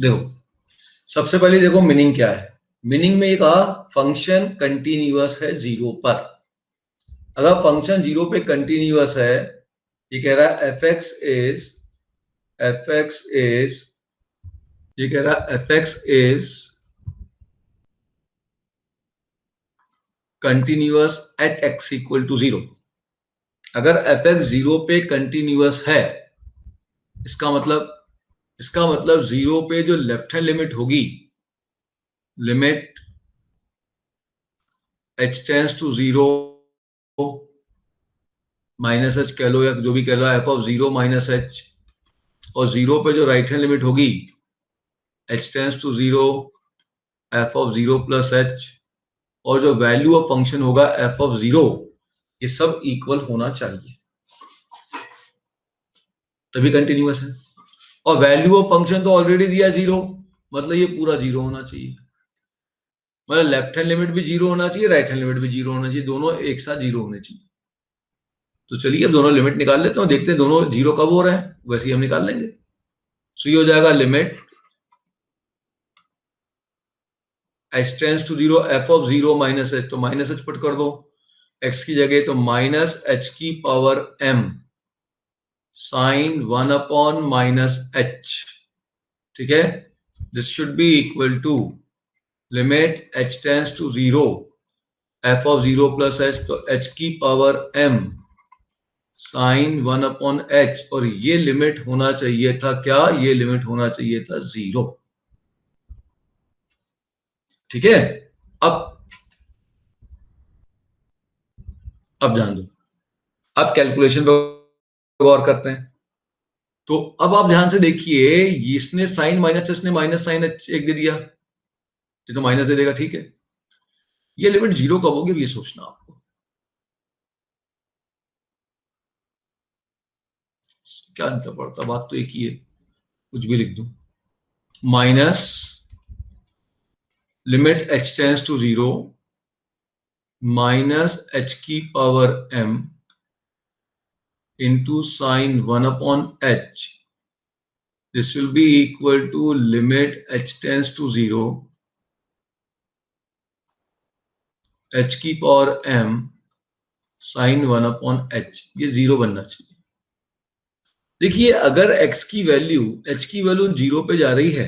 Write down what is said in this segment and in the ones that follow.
देखो सबसे पहले देखो मीनिंग क्या है। मीनिंग में ये कहा फंक्शन कंटिन्यूअस है जीरो पर। अगर फंक्शन जीरो पे कंटिन्यूअस है, ये कह रहा है एफ एक्स इज ये कह रहा है f x is continuous at x equal to zero. अगर एफ एक्स जीरो पे कंटिन्यूअस है, इसका मतलब जीरो पे जो लेफ्ट हैंड लिमिट होगी, limit h tends to zero minus h कह लो या जो भी कह लो, f of zero minus h, और जीरो पे जो राइट हैंड लिमिट होगी h tends to zero f of zero plus h, और जो वैल्यू ऑफ फंक्शन होगा एफ ऑफ जीरो, ये सब इक्वल होना चाहिए, तभी कंटिन्यूअस है। और वैल्यू ऑफ फंक्शन तो ऑलरेडी दिया जीरो, मतलब ये पूरा जीरो होना चाहिए। मतलब लेफ्ट हैंड लिमिट भी जीरो होना चाहिए, राइट हैंड लिमिट भी जीरो होना चाहिए, दोनों एक साथ जीरो होने चाहिए। तो चलिए अब दोनों लिमिट निकाल लेते हैं, देखते हैं दोनों जीरो कब हो रहे हैं, वैसे ही हम निकाल लेंगे। सो ये हो जाएगा limit h tends to zero f of zero minus h, तो माइनस एच पुट कर दो एक्स की जगह, तो माइनस एच की power m sine one upon minus h, ठीक है। This should be equal to limit h tends to zero f of zero plus h, तो एच की power m sine one upon h, और ये limit होना चाहिए था क्या, ये लिमिट होना चाहिए था जीरो, ठीक है। अब ध्यान दो, अब कैलकुलेशन पर गौर करते हैं। तो अब आप ध्यान से देखिए, इसने साइन माइनस एच ने माइनस साइन एच एक दे दिया, ये तो माइनस दे देगा, ठीक है। ये लिमिट जीरो कब होगी ये सोचना आपको। क्या अंतर पड़ता, बात तो एक ही है, कुछ भी लिख दो। Minus limit h tends to zero minus h की power m into sine 1 upon h. This will be equal to limit h tends to 0 h की power m sin 1 upon h, ये जीरो बनना चाहिए। देखिए अगर x की value h की value zero पे जा रही है,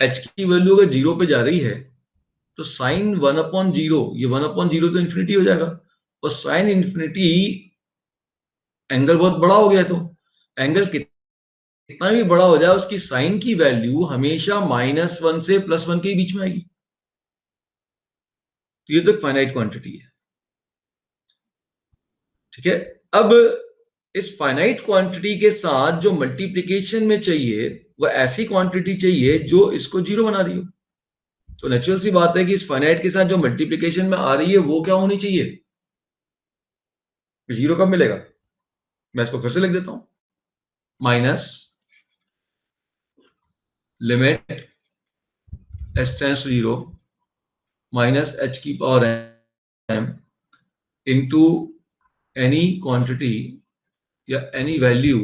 h की वैल्यू अगर जीरो पे जा रही है, तो साइन वन अपॉन जीरो, ये वन अपॉन जीरो तो इन्फिनिटी हो जाएगा, और साइन इन्फिनिटी एंगल बहुत बड़ा हो गया, तो एंगल कितना भी बड़ा हो जाए उसकी साइन की वैल्यू हमेशा माइनस वन से प्लस वन के बीच में आएगी। तो ये तो एक फाइनाइट क्वांटिटी है, ठीक है। अब इस फाइनाइट क्वांटिटी के साथ जो मल्टीप्लिकेशन में चाहिए वो ऐसी क्वांटिटी चाहिए जो इसको जीरो बना रही हो। तो नेचुरल सी बात है कि इस फाइनाइट के साथ जो मल्टीप्लिकेशन में आ रही है वो क्या होनी चाहिए, जीरो कब मिलेगा। मैं इसको फिर से लिख देता हूं, minus limit h tends to zero minus h की power m into any quantity या any value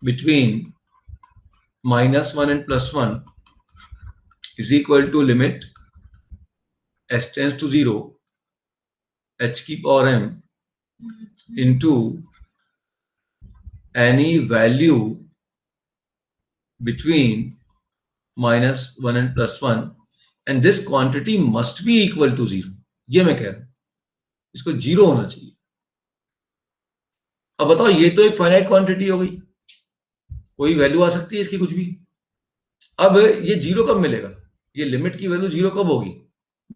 between minus one and plus one is equal to limit h tends to 0 h की power m into any value between minus 1 and plus 1 and this quantity must be equal to 0। ये मैं कह रहा हूं, इसको zero होना चाहिए। अब बताओ, ये तो एक फाइनाइट क्वांटिटी हो गई, कोई वैल्यू आ सकती है इसकी कुछ भी। अब ये जीरो कब मिलेगा, ये लिमिट की वैल्यू जीरो कब होगी,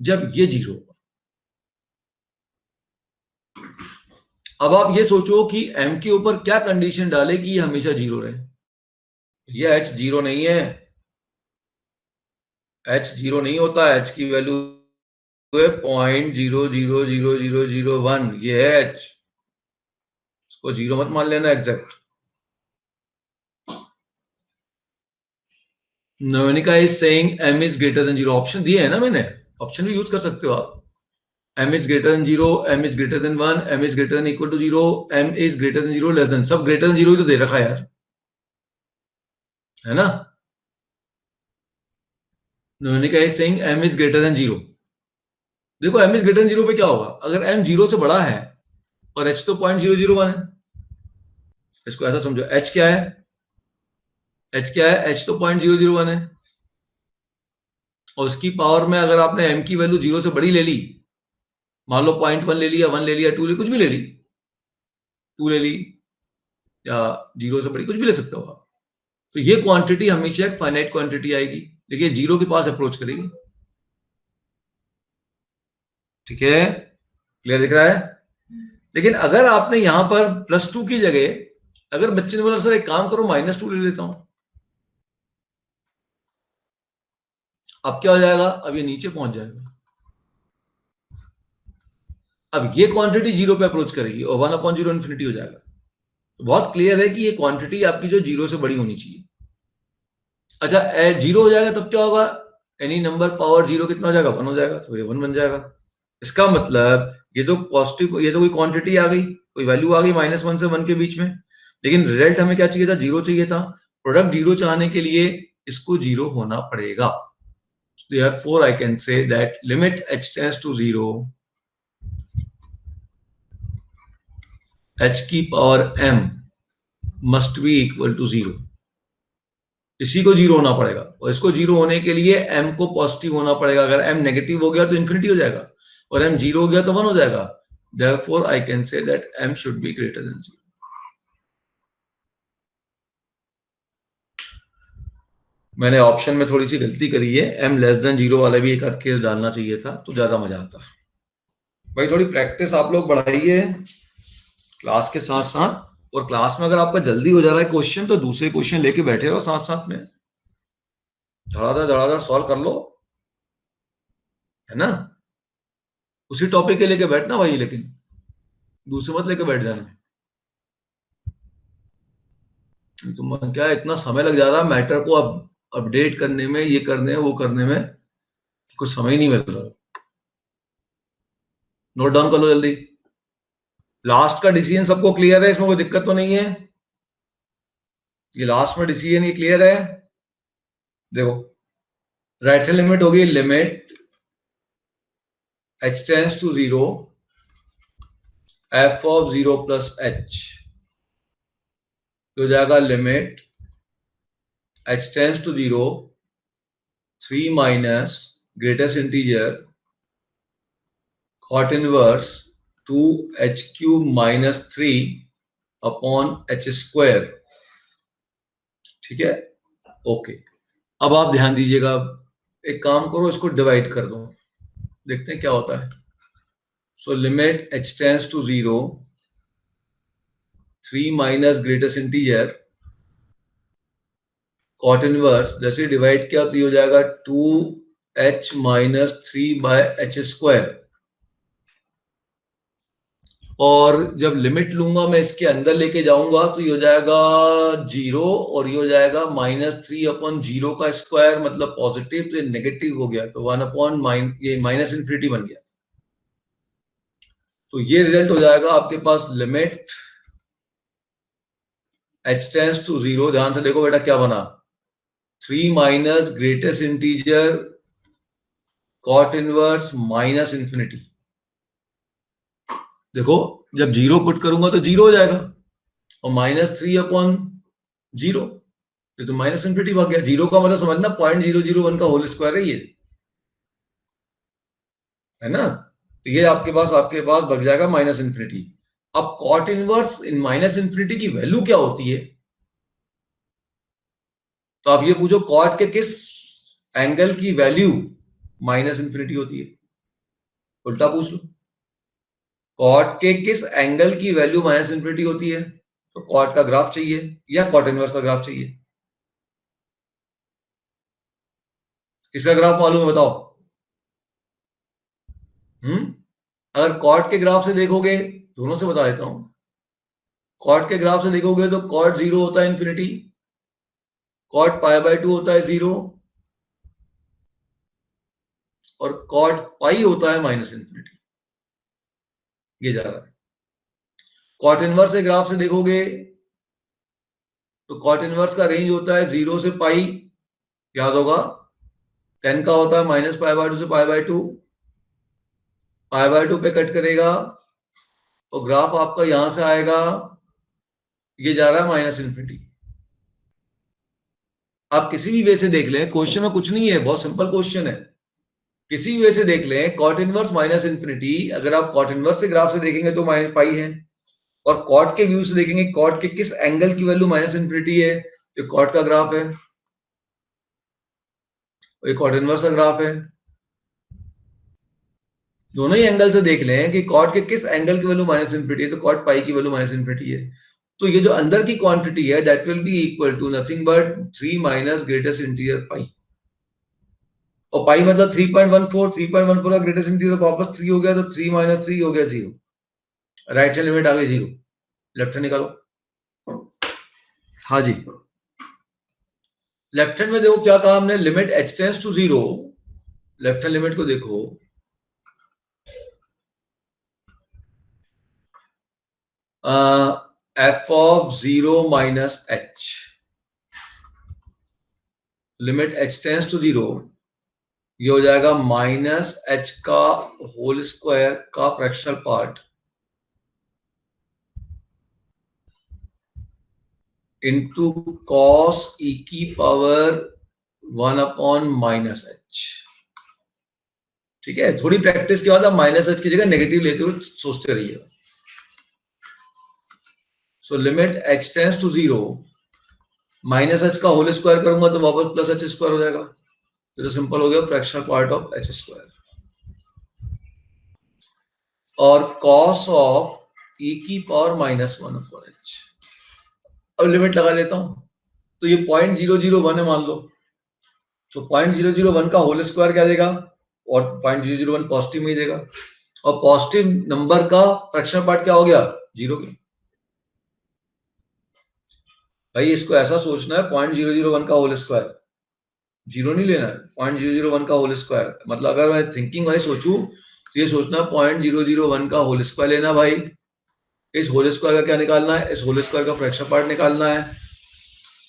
जब ये जीरो होगा। अब आप ये सोचो कि m के ऊपर क्या कंडीशन डाले कि ये हमेशा जीरो रहे। ये h जीरो नहीं है, h जीरो नहीं होता, h की वैल्यू है 0.0000001, ये है h, इसको जीरो मत मान लेना exact. Navnika is saying m is greater than zero, option दिए है ना मैंने, ऑप्शन भी यूज कर सकते हो आप। m is greater than zero, m is greater than 1, m is greater than equal to zero, m is greater than zero less than, सब ग्रेटर देन जीरो ही तो दे रखा है यार। है ना? Numerical is saying m is greater than 0। देखो m इज ग्रेटर देन 0 पे क्या होगा, अगर m 0 से बड़ा है और h तो 0.001 है, इसको ऐसा समझो, h क्या है, h क्या है, h तो 0.001 है, और उसकी पावर में अगर आपने m की वैल्यू 0 से बड़ी ले ली, मान लो 0.1 ले लिया, 1 ले लिया, 2 ले, कुछ भी ले ली, 2 ले ली या 0 से बड़ी कुछ भी ले सकते हो आप, तो ये क्वांटिटी हमेशा एक फाइनाइट क्वांटिटी आएगी, देखिए 0 के पास अप्रोच करेगी। ठीक है, क्लियर दिख रहा है? लेकिन अगर आपने यहां पर +2 की जगह अगर बच्चे ने बोला सर एक काम करो -2 ले लेता हूं, अब क्या हो जाएगा, अब ये नीचे पहुंच जाएगा, अब ये क्वांटिटी 0 पे अप्रोच करेगी और 1/0 इन्फिनिटी हो जाएगा। तो बहुत क्लियर है कि ये क्वांटिटी आपकी जो 0 से बड़ी होनी चाहिए। अच्छा 0 हो जाएगा तब क्या होगा, एनी नंबर पावर 0 कितना हो जाएगा, 1 हो जाएगा, तो ये 1 बन जाएगा। इसका मतलब ये तो पॉजिटिव, ये तो कोई क्वांटिटी आ गई, कोई वैल्यू आ गई -1 से 1 के बीच में, लेकिन रिजल्ट हमें क्या चाहिए था, 0 चाहिए था। प्रोडक्ट 0 चाहने के लिए इसको 0 होना पड़ेगा। Therefore I can say that limit h tends to 0, h की power m must be equal to 0। इसी को 0 होना पड़ेगा, और इसको 0 होने के लिए m को पॉजिटिव होना पड़ेगा। अगर m नेगेटिव हो गया तो इन्फिनिटी हो जाएगा, और m 0 हो गया तो 1 हो जाएगा। Therefore I can say that m should be greater than 0। मैंने ऑप्शन में थोड़ी सी गलती करी है, m लेस देन 0 वाला भी एक आध केस डालना चाहिए था, तो ज्यादा मजा आता। भाई थोड़ी प्रैक्टिस आप लोग बढ़ाइए क्लास के साथ साथ, और क्लास में अगर आपका जल्दी हो जा रहा है क्वेश्चन तो दूसरे क्वेश्चन लेके बैठे रहो साथ साथ में, धड़ाधड़ सॉल्व कर लो, है ना? उसी टॉपिक के लेके बैठना भाई, लेकिन दूसरे मत लेके बैठ जाना। तुम क्या इतना समय लग जा रहा है मैटर को अब अपडेट करने में, ये करने वो करने में, कुछ समय ही नहीं मिल रहा। नोट डाउन कर लो जल्दी। लास्ट का डिसीजन सबको क्लियर है, इसमें कोई दिक्कत तो नहीं है? ये लास्ट में डिसीजन ये क्लियर है? देखो राइट हैंड लिमिट होगी limit h tends to 0 f of 0 plus h, तो जाएगा limit h tends to 0 3 minus greatest integer cot inverse 2h cube minus 3 upon h square. ठीक है, ओके। अब आप ध्यान दीजिएगा, एक काम करो, इसको डिवाइड कर दो, देखते हैं क्या होता है। So limit h tends to 0 3 minus greatest integer cot inverse, जैसे डिवाइड किया तो ये हो जाएगा 2h minus 3 bye h square, और जब लिमिट लूंगा मैं इसके अंदर लेके जाऊंगा तो ये हो जाएगा 0, और ये हो जाएगा -3 अपॉन 0 का स्क्वायर, मतलब पॉजिटिव, तो ये नेगेटिव हो गया, तो 1 अपॉन ये माइनस इन्फिनिटी बन गया। तो ये रिजल्ट हो जाएगा आपके पास लिमिट h टेंड्स टू 0, ध्यान से देखो बेटा क्या बना, 3 minus greatest integer cot inverse minus infinity. देखो जब 0 पुट करूंगा तो 0 हो जाएगा, और -3 अपॉन 0 तो माइनस इन्फिनिटी भाग गया। 0 का मतलब समझना 0.001 का होल स्क्वायर है ये, है ना? तो ये आपके पास बच जाएगा माइनस इन्फिनिटी। अब cot इनवर्स इन माइनस इन्फिनिटी की वैल्यू क्या होती है, तो आप ये पूछो cot के किस एंगल की वैल्यू माइनस इन्फिनिटी होती है, उल्टा पूछ लो, cot के किस एंगल की वैल्यू माइनस इन्फिनिटी होती है, तो cot का ग्राफ चाहिए या cot इनवर्स का ग्राफ चाहिए? किसका ग्राफ मालूम है बताओ? अगर cot के ग्राफ से देखोगे, दोनों से बता देता हूं, cot के ग्राफ से देखोगे तो cot 0 होता है इन्फिनिटी, cot π/2 होता है 0, और cot पाई होता है माइनस इन्फिनिटी। ये जा रहा है। cot इनवर्स के ग्राफ से देखोगे तो कॉट इनवर्स का रेंज होता है 0 से पाई, याद होगा 10 का होता है -π/2 से π/2, π/2 पे कट करेगा और ग्राफ आपका यहां से आएगा, ये जा रहा है -∞। आप किसी भी वे से देख लें, क्वेश्चन में कुछ नहीं है, बहुत सिंपल क्वेश्चन है, किसी वे से देख लें, कॉट इनवर्स -∞, अगर आप कॉट इनवर्स से ग्राफ से देखेंगे तो पाई है, और कॉट के व्यू से देखेंगे कॉट के किस एंगल की वैल्यू -∞ है, तो कॉट का ग्राफ है, ये कॉट इनवर्स का ग्राफ है। दोनों ही एंगल से देख लें कि कॉट के किस एंगल की वैल्यू -∞ है, तो कॉट पाई की वैल्यू -∞ है। तो ये जो अंदर की क्वांटिटी है that will be equal to nothing but 3 minus greatest integer pi, और पाई मतलब 3.14, 3.14 का ग्रेटेस्ट इंटीरियर वापस 3 हो गया, तो 3 माइनस 3 हो गया 0, राइट हैंड लिमिट आ गई 0, लेफ्ट हैंड निकालो। हाँ जी, लेफ्ट हैंड में देखो क्या कहा हमने, limit h tends to 0, left hand limit को देखो, f of 0 minus h, limit h tends to 0, ये हो जाएगा -h का होल स्क्वायर का fractional part into cos e की पावर 1/-h। ठीक है, थोड़ी प्रैक्टिस के बाद आप -h की जगह नेगेटिव लेते हुए सोचते रहिएगा। So limit h tends to 0, -h का होल स्क्वायर करूंगा तो वापस +h² हो जाएगा, तो सिंपल हो गया फ्रैक्शनल पार्ट ऑफ h², और cos ऑफ e की पावर -1/h। अब लिमिट लगा लेता हूं, तो ये 0.001 है मान लो, तो 0.001 का होल स्क्वायर क्या देगा, और 0.001 पॉजिटिव में ही देगा, और पॉजिटिव नंबर का फ्रैक्शनल पार्ट क्या हो गया, 0 के। भाई इसको ऐसा सोचना है 0.001 का होल स्क्वायर, 0 नहीं लेना है, 0.001 का होल स्क्वायर, मतलब अगर मैं थिंकिंग वाइज सोचूं तो ये सोचना 0.001 का होल स्क्वायर लेना भाई, इस होल स्क्वायर का क्या निकालना है, इस होल स्क्वायर का फ्रैक्शनल पार्ट निकालना है,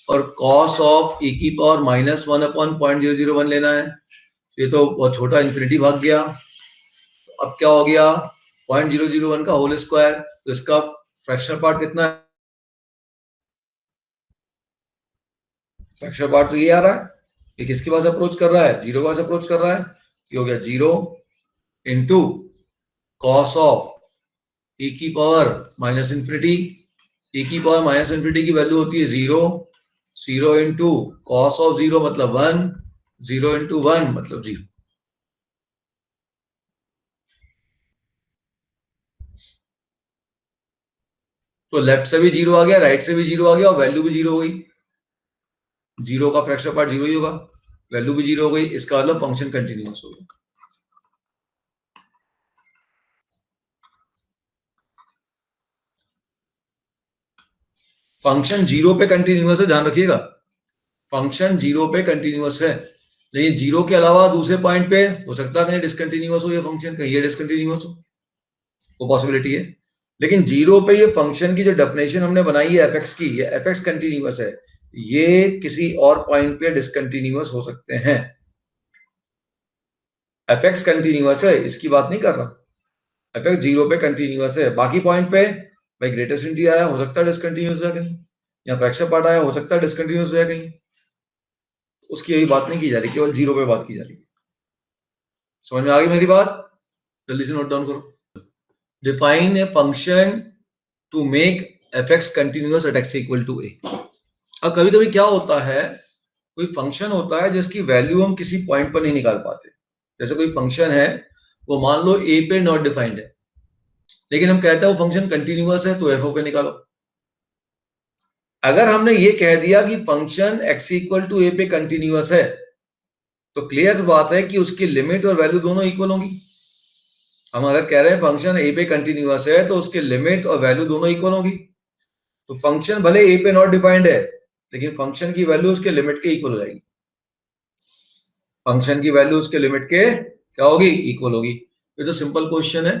और cos ऑफ e की पावर -1/001 लेना है, ये तो बहुत छोटा, इन्फिनिटी भाग गया, अब क्या हो गया 0.001 का होल स्क्वायर, तो इसका फ्रैक्शनल पार्ट कितना है, फ्रैक्शनल पार्ट तो ये आ रहा है, ये किसके पास अप्रोच कर रहा है, 0 के पास अप्रोच कर रहा है, ये हो गया 0 इंटू cos ऑफ e की पावर -∞, e की पावर -∞ की वैल्यू होती है 0, 0 इंटू cos ऑफ 0 मतलब 1, 0 इंटू 1 मतलब 0। तो लेफ्ट से भी 0 आ गया, राइट से भी 0 आ गया, और वैल्यू भी 0 हो गई, 0 का फ्रैक्शनल पार्ट 0 ही होगा, वैल्यू भी 0 हो गई, इसका मतलब फंक्शन कंटिन्यूअस हो गया। फंक्शन 0 पे कंटिन्यूअस है, ध्यान रखिएगा, फंक्शन 0 पे कंटिन्यूअस है, लेकिन 0 के अलावा दूसरे पॉइंट पे हो सकता है कहीं डिसकंटिन्यूअस हो, ये फंक्शन कहीं ये डिसकंटिन्यूअस हो, वो पॉसिबिलिटी है, लेकिन 0 पे ये फंक्शन की जो डेफिनेशन हमने बनाई है fx की, ये fx कंटिन्यूअस है, ये किसी और पॉइंट पे डिसकंटिन्यूअस हो सकते हैं, fx कंटिन्यूअस है, इसकी बात नहीं कर रहा, fx 0 पे कंटिन्यूअस है, बाकी पॉइंट पे भाई ग्रेटेस्ट इंटीरियर आया, हो सकता है डिसकंटिन्यूअस है कहीं, या फ्रैक्शन पार्ट आया, हो सकता है डिसकंटिन्यूअस है कहीं, उसकी अभी बात नहीं की जा रही, केवल 0 पे बात की जा रही है। समझ में आ गई मेरी बात, जल्दी से नोट डाउन करो। Define a function to make fx continuous at x equal to a। अब कभी कभी क्या होता है, कोई फंक्शन होता है जिसकी वैल्यू हम किसी पॉइंट पर नहीं निकाल पाते, जैसे कोई फंक्शन है वो मान लो a पे नॉट डिफाइंड है, लेकिन हम कहते हैं वो फंक्शन कंटिन्यूअस है, तो f पे निकालो। अगर हमने ये कह दिया कि function x equal to a पे कंटिन्यूअस है, तो क्लियर बात है कि उसकी लिमिट और वैल्यू दोनों इक्वल होंगी। हम अगर कह रहे हैं फंक्शन a पे कंटिन्यूअस है, तो उसके लिमिट और वैल्यू दोनों इक्वल होगी, तो फंक्शन भले a पे नॉट डिफाइंड है, लेकिन फंक्शन की वैल्यू उसके लिमिट के इक्वल हो जाएगी, फंक्शन की वैल्यू उसके लिमिट के क्या होगी, इक्वल होगी। ये तो सिंपल क्वेश्चन है,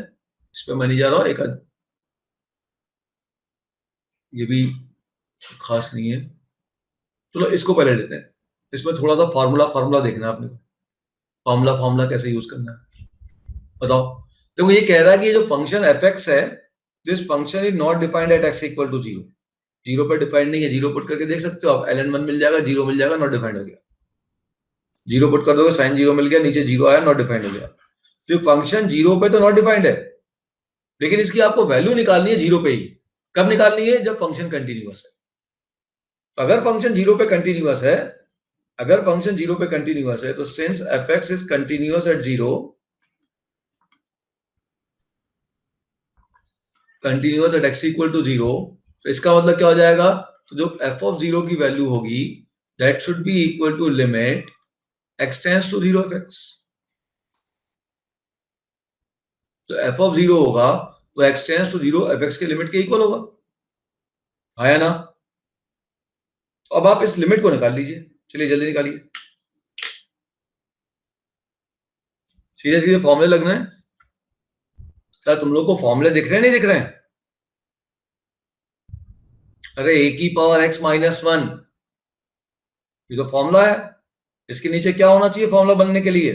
इस पे मैं नहीं जा रहा हूं, ये भी खास नहीं है। चलो इसको पहले लेते हैं, इसमें थोड़ा सा फार्मूला देखना है आपने, फार्मूला कैसे यूज करना है बताओ। देखो ये कह रहा है कि जो फंक्शन एफ एक्स है, this function is not defined at x equal to zero, zero पर डिफाइंड नहीं है, जीरो पुट करके देख सकते हो आप, ln 1 मिल जाएगा, जीरो मिल जाएगा, नॉट डिफाइंड हो गया, जीरो पुट कर दोगे साइन जीरो मिल गया, नीचे जीरो आया, नॉट डिफाइंड हो गया। तो फंक्शन जीरो पे तो नॉट डिफाइंड है, लेकिन इसकी आपको वैल्यू निकालनी है जीरो पे ही। कब निकालनी है? जब फंक्शन कंटिन्यूअस है। तो अगर फंक्शन जीरो पे कंटिन्यूअस है, अगर फंक्शन जीरो पे कंटिन्यूअस है, तो since f x is continuous at zero, continuous at x equal to zero, तो इसका मतलब क्या हो जाएगा? तो जो एफ ऑफ जीरो की वैल्यू होगी, that should be equal to limit x tends to zero f x. तो एफ ऑफ जीरो होगा तो x tends to zero f x के लिमिट के इक्वल होगा, आया ना? तो अब आप इस लिमिट को निकाल लीजिए, चलिए जल्दी निकालिए, सीधे सीधे फॉर्मूले लगना है। क्या तुम लोग को फॉर्मूले दिख रहे हैं, नहीं दिख रहे हैं? अरे ए की पावर एक्स माइनस वन, ये तो फॉर्मूला है, इसके नीचे क्या होना चाहिए फॉर्मूला बनने के लिए?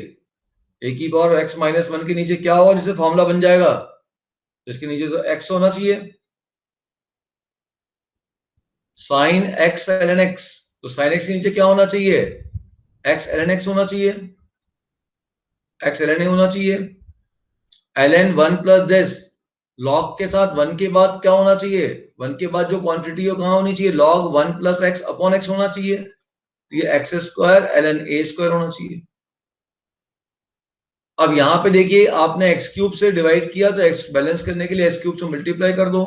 ए की पावर एक्स माइनस वन के नीचे क्या होगा जिससे फॉर्मूला बन जाएगा? इसके नीचे तो एक्स होना चाहिए, sine x l n x, तो साइन एक्स के नीचे क्या होना चाहिए? एक्स एल एन एक्स होना चाहिए, एक्स एल एन ए होना चाहिए, l n one plus this, log के साथ वन के बाद क्या होना चाहिए? वन के बाद जो क्वांटिटी हो कहां होनी चाहिए? Log one plus x upon x होना चाहिए, तो ये x square l n a square होना चाहिए। अब यहां पे देखिए आपने एक्स क्यूब से डिवाइड किया तो एक्स बैलेंस करने के लिए एक्स क्यूब से मल्टीप्लाई कर दो,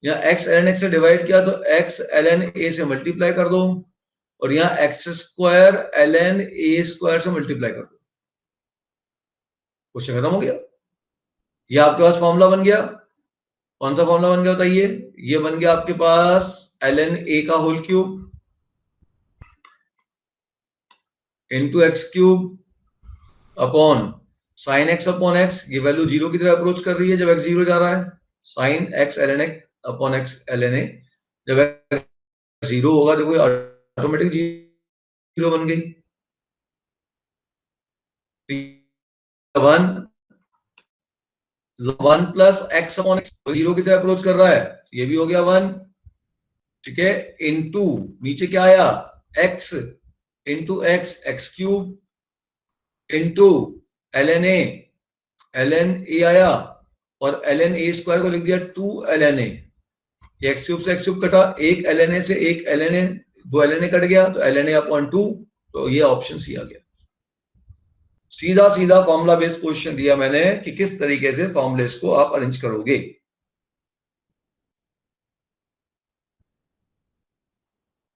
या एक्स एल एन एक्स से डिवाइड किया तो एक्स एल एन ए से मल्टीप्लाई कर दो, और यहाँ x square l n a square से मल्टीप्लाई कर दो, क्वेश्चन खत्म हो गया। ये आपके पास फॉर्मूला बन गया। कौन सा फॉर्मूला बन गया बताइए? ये बन गया आपके पास एल एन ए का whole cube into x cube upon sine x upon x, ये वैल्यू जीरो की तरह अप्रोच कर रही है जब एक्स जीरो जा रहा है, sine x l n x upon x l n a, जब एक्स जीरो होगा तो कोई ऑटोमेटिक जीरो बन गई, one one plus x upon x zero की तरह अप्रोच कर रहा है, ये भी हो गया वन, ठीक है, इनटू नीचे क्या आया? X into x, x cube into l n a आया, और एल एन ए स्क्वायर को लिख दिया two l n a, x cube से एक्स क्यूब कटा, एक एल एन ए से एक एल एन ए, दो एल एन ए कट गया तो l n a upon two, तो ये ऑप्शन सी आ गया। सीधा सीधा फॉर्मूला बेस्ड क्वेश्चन दिया मैंने कि किस तरीके से फॉर्मूलेस को आप अरेंज करोगे,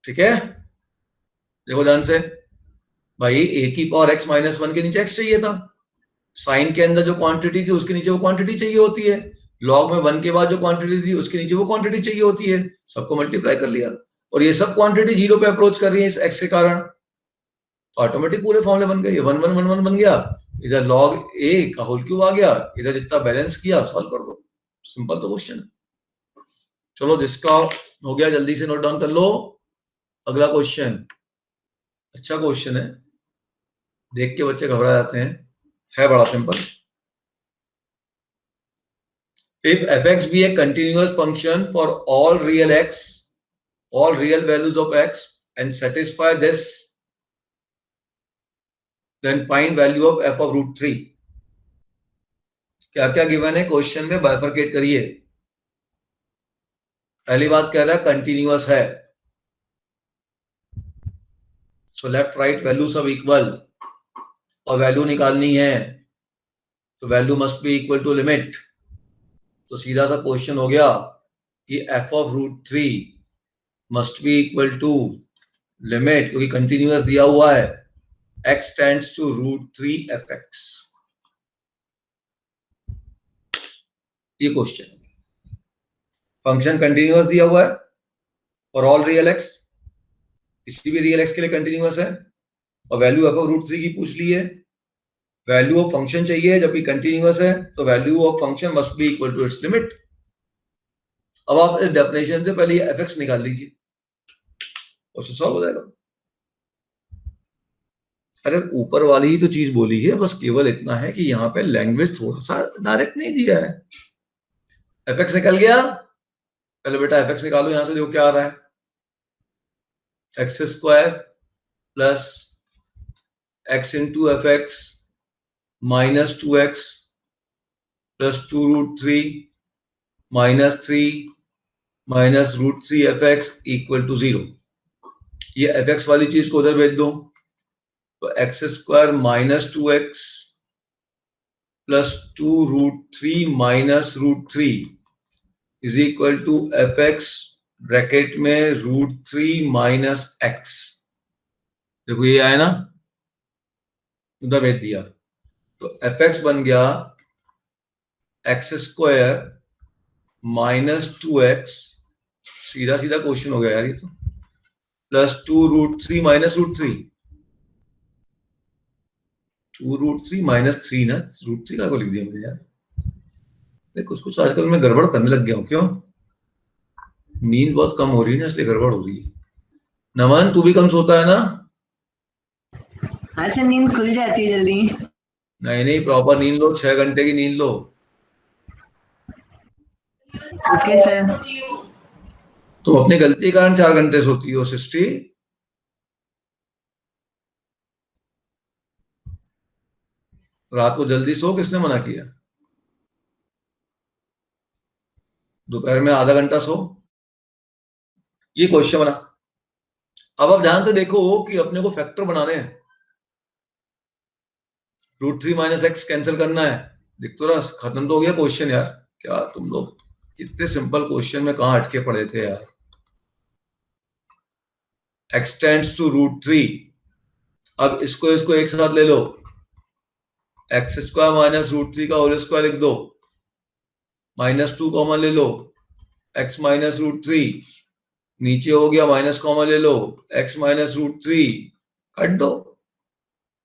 ठीक है? देखो ध्यान से भाई, ए की पावर एक्स माइनस वन के नीचे एक्स चाहिए था, साइन के अंदर जो क्वांटिटी थी उसके नीचे वो क्वांटिटी चाहिए होती है, लॉग में वन के बाद जो क्वांटिटी थी उसके नीचे वो क्वांटिटी चाहिए होती है, सबको मल्टीप्लाई कर लिया, और ये सब क्वांटिटी जीरो पे अप्रोच कर रही है इस एक्स के कारण, तो ऑटोमेटिक पूरे फॉर्मूले बन गए, वन वन वन वन बन गया, इधर लॉग ए का होल क्यूब आ गया, इधर जितना बैलेंस किया सॉल्व कर दो, सिंपल तो क्वेश्चन है। चलो जिसका हो गया जल्दी से नोट डाउन कर लो, अगला क्वेश्चन अच्छा क्वेश्चन है, देख के बच्चे घबरा जाते हैं, है बड़ा simple. If f(x) be a continuous function for all real x, all real values of x, and satisfy this, then find value of f of root 3। क्या क्या गिवन है क्वेश्चन में, बाइफरकेट करिए। पहली बात कह रहा है कंटिन्यूअस है, सो लेफ्ट राइट वैल्यू सब इक्वल, और वैल्यू निकालनी है तो value must be equal to limit, तो सीधा सा क्वेश्चन हो गया कि f of root 3 must be equal to limit, क्योंकि कंटिन्यूअस दिया हुआ है, x tends to root 3 fx, ये क्वेश्चन। फंक्शन कंटिन्यूअस दिया हुआ है और ऑल रियल एक्स, किसी भी रियल एक्स के लिए कंटिन्यूअस है, और वैल्यू f ऑफ रूट 3 की पूछ ली है, वैल्यू ऑफ फंक्शन चाहिए, जब भी कंटिन्यूअस है तो value of function must be equal to its limit. अब आप इस डेफिनेशन से पहले ये fx निकाल लीजिए, क्वेश्चन सॉल्व हो जाएगा। अरे ऊपर वाली ही तो चीज बोली है, बस केवल इतना है कि यहाँ पे लैंग्वेज थोड़ा सा डायरेक्ट नहीं दिया है। एफ एक्स निकल गया, पहले बेटा एफ एक्स निकालो, यहां से देखो क्या आ रहा है, x square plus x into f x minus 2x plus 2√3 minus 3 minus √3 f x equal to 0। ये एफ एक्स वाली चीज को उधर भेज दो, तो x square minus 2x plus 2√3 minus √3 is equal to f x bracket में √3 माइनस एक्स। देखो ये आया ना, उधर भेज दिया, तो एफ एक्स बन गया एक्स स्क्वायर माइनस 2x, सीधा सीधा क्वेश्चन हो गया यार ये तो, प्लस 2√3 माइनस √3, 2√3 माइनस 3 ना, √3 का को लिख दिया मुझे यार। कुछ कुछ आजकल मैं गड़बड़ करने लग गया हूँ, क्यों? नींद बहुत कम हो रही है ना, इसलिए गड़बड़ हो रही है। नमन तू भी कम सोता है ना? हाँ सर, नींद खुल जाती है जल्दी। नहीं नहीं, प्रॉपर नींद लो, 6 घंटे की नींद लो। Okay sir. तो अपनी गलती के कारण 4 घंटे सोती हो सृष्टि? रात को जल्दी सो, किसने मना किया? दोपहर में आधा घंटा सो। ये क्वेश्चन बना। अब आप ध्यान से देखो कि अपने को फैक्टर बनाने हैं, √3 माइनस एक्स कैंसिल करना है। देख तो रहा, खत्म तो हो गया क्वेश्चन यार। क्या तुम लोग इतने सिंपल क्वेश्चन में कहां अटके पड़े थे यार। एक्स टेंड्स टू √3, अब इसको इसको एक साथ ले लो, एक्स स्क्वायर माइनस √3 का होल स्क्वायर लिख दो, -2 कॉमन ले लो, एक्स माइनस √3, नीचे हो गया माइनस कॉमन ले लो, एक्स माइनस √3, काट दो,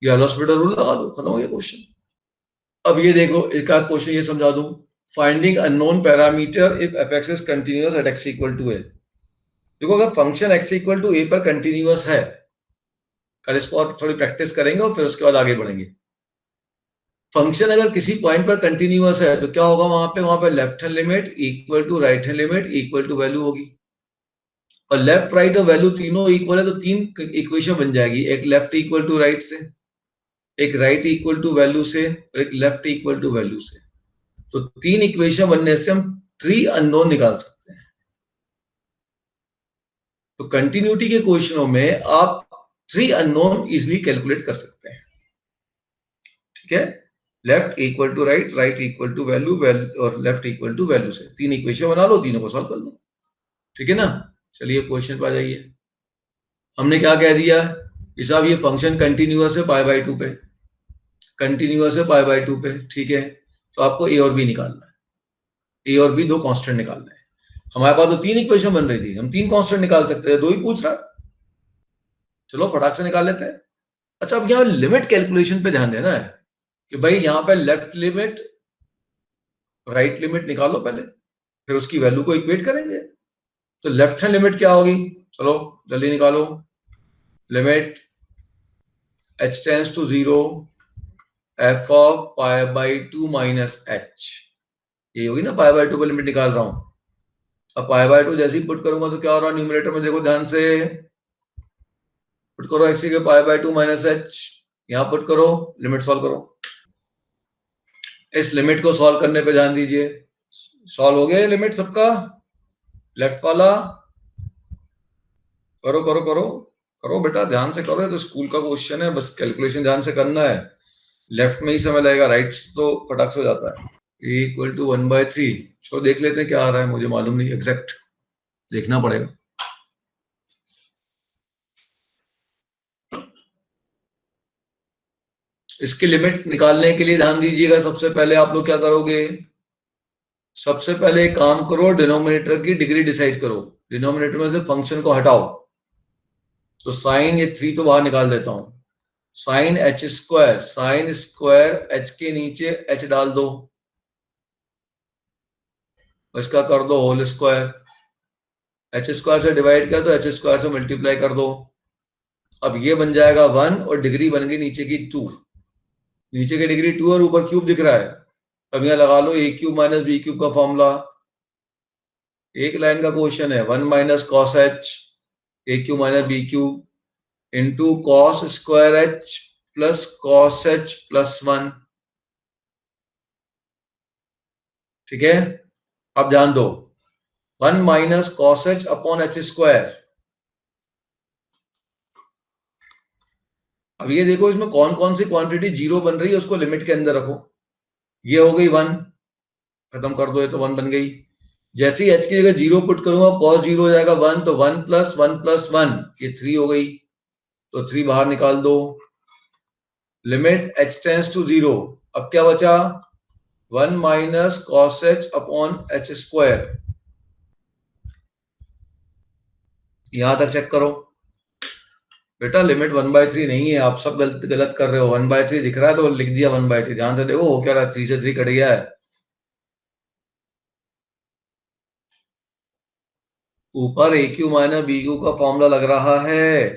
ये एलोस्पिटर रूल लगा दो, खत्म हो गया क्वेश्चन। अब ये देखो, एक आध क्वेश्चन ये समझा दूं, finding unknown parameter if f x is continuous at x equal to a. देखो अगर function x equal to a पर कंटिन्यूअस है, कल इस पर थोड़ी प्रैक्टिस करेंगे और फिर उसके बाद आगे बढ़ेंगे। फंक्शन अगर किसी पॉइंट पर कंटिन्यूअस है तो क्या होगा, वहां पे left hand limit equal to right hand limit equal to value होगी, और लेफ्ट राइट और वैल्यू तीनों इक्वल है तो 3 इक्वेशन बन जाएगी, एक लेफ्ट इक्वल टू राइट से, एक राइट इक्वल टू वैल्यू से, और एक लेफ्ट इक्वल टू वैल्यू से। तो 3 इक्वेशन बनने से हम 3 अननोन निकाल सकते हैं। तो कंटिन्यूटी के क्वेश्चनों में आप 3 अननोन इजिली कैलकुलेट कर सकते हैं। ठीक है, left equal to right, right equal to value, और लेफ्ट इक्वल टू वैल्यू से 3 इक्वेशन बना लो, तीनों को सॉल्व कर लो। ठीक है ना, चलिए क्वेश्चन पर आ जाइए। हमने क्या कह दिया कि साहब ये फंक्शन कंटिन्यूअस है पाई बाय 2 पे, कंटिन्यूअस है पाई बाय 2 पे। ठीक है, तो आपको ए और बी निकालना है, ए और बी दो कांस्टेंट निकालना है। हमारे पास तो 3 इक्वेशन बन रही थी, हम 3 कांस्टेंट निकाल सकते हैं, 2 ही पूछ रहा, चलो फटाक से निकाल लेते हैं। अच्छा, अब यहाँ लिमिट कैलकुलेशन पे ध्यान देना है कि भाई यहाँ पे लेफ्ट लिमिट राइट लिमिट निकालो पहले, फिर उसकी वैल्यू को इक्वेट करेंगे। तो लेफ्ट हैंड लिमिट क्या होगी, चलो जल्दी निकालो, limit h tends to 0 f of pi by 2 minus h, ये होगी ना, पाई बाई 2 पर लिमिट निकाल रहा हूं। अब पाई बाई 2 जैसे ही पुट करूंगा तो क्या हो रहा है, न्यूमरेटर में देखो ध्यान से, पुट करो x के पाई बाई 2 माइनस h, यहां पुट करो, लिमिट सॉल्व करो। इस लिमिट को सॉल्व करने पे ध्यान दीजिए, सॉल्व हो गया लिमिट सबका, लेफ्ट वाला करो करो करो करो बेटा, ध्यान से करो, तो स्कूल का क्वेश्चन है, बस कैलकुलेशन ध्यान से करना है। लेफ्ट में ही समय लगेगा, राइट तो फटाक से हो जाता है। ए इक्वल टू 1/3, चलो देख लेते हैं क्या आ रहा है, मुझे मालूम नहीं एग्जैक्ट, देखना पड़ेगा। इसकी लिमिट निकालने के लिए ध्यान दीजिएगा, सबसे पहले आप लोग क्या करोगे, सबसे पहले एक काम करो, डिनोमिनेटर की डिग्री डिसाइड करो, डिनोमिनेटर में से फंक्शन को हटाओ। तो साइन, ये 3 तो बाहर निकाल देता हूं, sine h square, sine square h के नीचे h डाल दो, इसका कर दो होल स्क्वायर, एच स्क्वायर से डिवाइड किया तो एच स्क्वायर से मल्टीप्लाई कर दो। अब ये बन जाएगा 1 और डिग्री बन गई नीचे की 2। नीचे की डिग्री 2 और ऊपर क्यूब दिख रहा है। अब यहाँ लगा लो a cube minus b cube का फॉर्मूला। एक लाइन का क्वेश्चन है, 1 माइनस cos h a cube minus b cube into cos square h plus cos h plus 1। ठीक है, अब ध्यान दो, 1 माइनस cos h upon h square. अब ये देखो इसमें कौन कौन सी क्वांटिटी जीरो बन रही है उसको लिमिट के अंदर रखो। ये हो गई 1, खत्म कर दो, ये तो 1 बन गई। जैसे ही एच की जगह जीरो पुट करूंगा कॉस जीरो हो जाएगा 1, तो 1 प्लस 1 प्लस 1 ये 3 हो गई, तो 3 बाहर निकाल दो। Limit h tends to 0। अब क्या बचा, 1 माइनस cos h upon h square. यहां तक चेक करो बेटा, लिमिट 1/3 नहीं है, आप सब गलत कर रहे हो। 1/3 दिख रहा है तो लिख दिया 1/3। ध्यान से देखो हो क्या रहा है, 3 से 3 कट गया है। ऊपर a cube minus b cube का फॉर्मूला लग रहा है,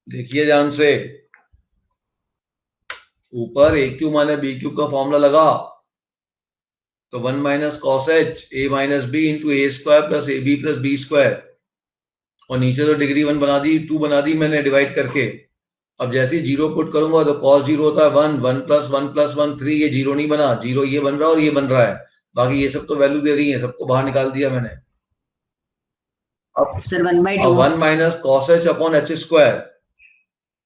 देखिए ध्यान से। ऊपर a cube minus b cube का फॉर्मूला लगा तो 1 माइनस cos h a minus b into a square plus a b plus b square. और नीचे तो डिग्री 1 बना दी, 2 बना दी मैंने डिवाइड करके। अब जैसे ही जीरो पुट करूंगा तो कॉस जीरो होता है 1, 1 प्लस 1 प्लस 1 3। ये जीरो नहीं बना, जीरो ये बन रहा है और ये बन रहा है, बाकी ये सब तो वैल्यू दे रही है, सबको बाहर निकाल दिया मैंने। अब सर 1/2 1 माइनस cos h upon h square,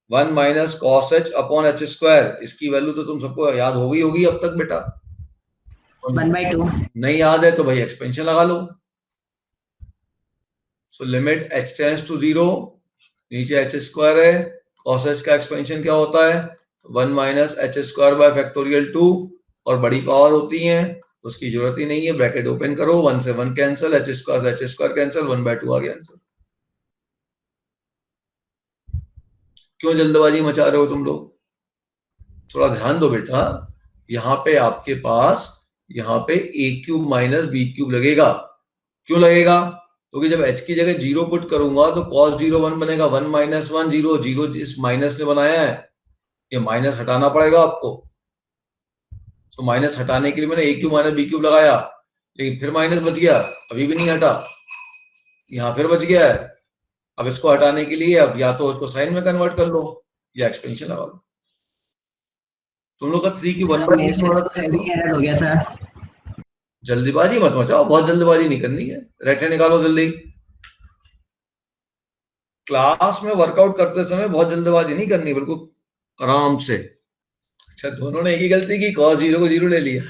1 माइनस cos h upon h square, इसकी वैल्यू तो तुम सबको याद हो गई होगी अब तक बेटा। 1/2 नहीं याद है तो भाई एक्सपेंशन लगा लो। So limit h tends to 0, नीचे एच स्क्वायर है, कॉस एच का एक्सपेंशन क्या होता है 1 minus h square by factorial 2, और बड़ी पावर होती है उसकी जरूरत ही नहीं है। ब्रैकेट ओपन करो, 1 से 1 कैंसिल, एच स्क्वायर से एच स्क्वायर कैंसिल, 1/2 आ गया आंसर। क्यों जल्दबाजी मचा रहे हो तुम लोग, थोड़ा ध्यान दो बेटा। यहाँ पे आपके पास यहाँ पे ए क्यूब माइनस बी क्यूब लगेगा। क्यों लगेगा, क्योंकि जब h की जगह जीरो पुट करूंगा तो cos 0 1 बनेगा, 1 माइनस 1 0, जीरो इस माइनस ने बनाया है, ये माइनस हटाना पड़ेगा आपको। तो माइनस हटाने के लिए मैंने ए क्यूब माइनस बी क्यूब लगाया, लेकिन फिर माइनस बच गया, अभी भी नहीं हटा, यहाँ फिर बच गया है। अब इसको हटाने के लिए अब या तो इसको साइन में कन्वर्ट कर लो या एक्सपेंशन लगा लो। तुम लोग का 3 की 1/3 एरर हो गया था। जल्दीबाजी मत मचाओ, बहुत जल्दबाजी नहीं करनी है, रेटे निकालो जल्दी। क्लास में वर्कआउट करते समय बहुत जल्दबाजी नहीं करनी, बिल्कुल आराम से। अच्छा, दोनों ने एक ही गलती की, cos 0 को 0 ले लिया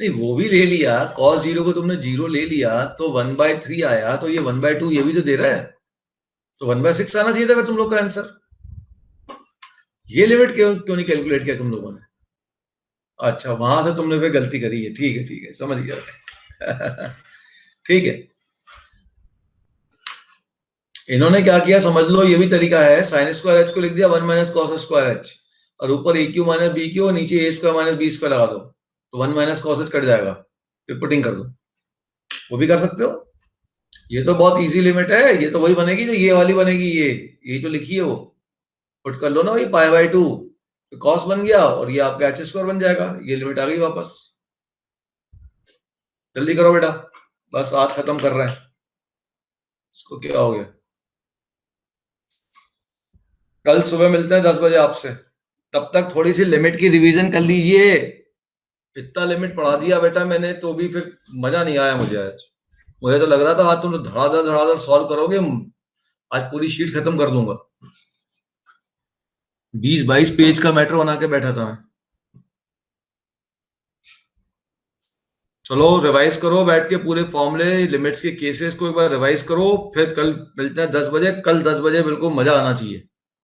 नहीं वो भी ले लिया, cos 0 को तुमने 0 ले लिया तो 1/3 आया, तो ये 1/2 ये भी तो दे रहा है, तो 1/6 आना चाहिए था फिर तुम लोग का आंसर। ये लिमिट क्यों नहीं कैलकुलेट किया तुम लोगों ने? अच्छा, वहां से तुमने फिर गलती करी है, ठीक है समझ गया ठीक है, इन्होंने क्या किया समझ लो, ये भी तरीका है। साइन स्क्वायर एच को लिख दिया 1 माइनस कॉस स्क्वायर एच, और ऊपर a cube minus b Q और नीचे ए स्क्वायर माइनस बी स्क्वायर लगा दो, तो 1 माइनस कॉस एच कट जाएगा, फिर पुटिंग कर दो, वो भी कर सकते हो। ये तो बहुत इजी लिमिट है, ये तो वही बनेगी जो ये वाली बनेगी, ये तो लिखी है वो, पुट कर लो ना, वही π/2 कॉस बन गया और ये आपका एच स्क्वायर बन जाएगा, ये लिमिट आ गई वापस। जल्दी करो बेटा, बस आज खत्म कर रहे हैं इसको, क्या हो गया। कल सुबह मिलते हैं 10 बजे आपसे, तब तक थोड़ी सी लिमिट की रिवीजन कर लीजिए। इतना लिमिट पढ़ा दिया बेटा मैंने तो भी फिर मजा नहीं आया मुझे आज। मुझे तो लग रहा था आज तुम धड़ाधड़ सॉल्व करोगे, आज पूरी शीट खत्म कर दूंगा। 20-22 पेज का मैटर बना के बैठा था मैं। चलो रिवाइज करो बैठ के, पूरे फॉर्मूले लिमिट्स के केसेस को एक बार रिवाइज करो, फिर कल मिलते हैं 10 बजे। कल 10 बजे बिल्कुल मजा आना चाहिए।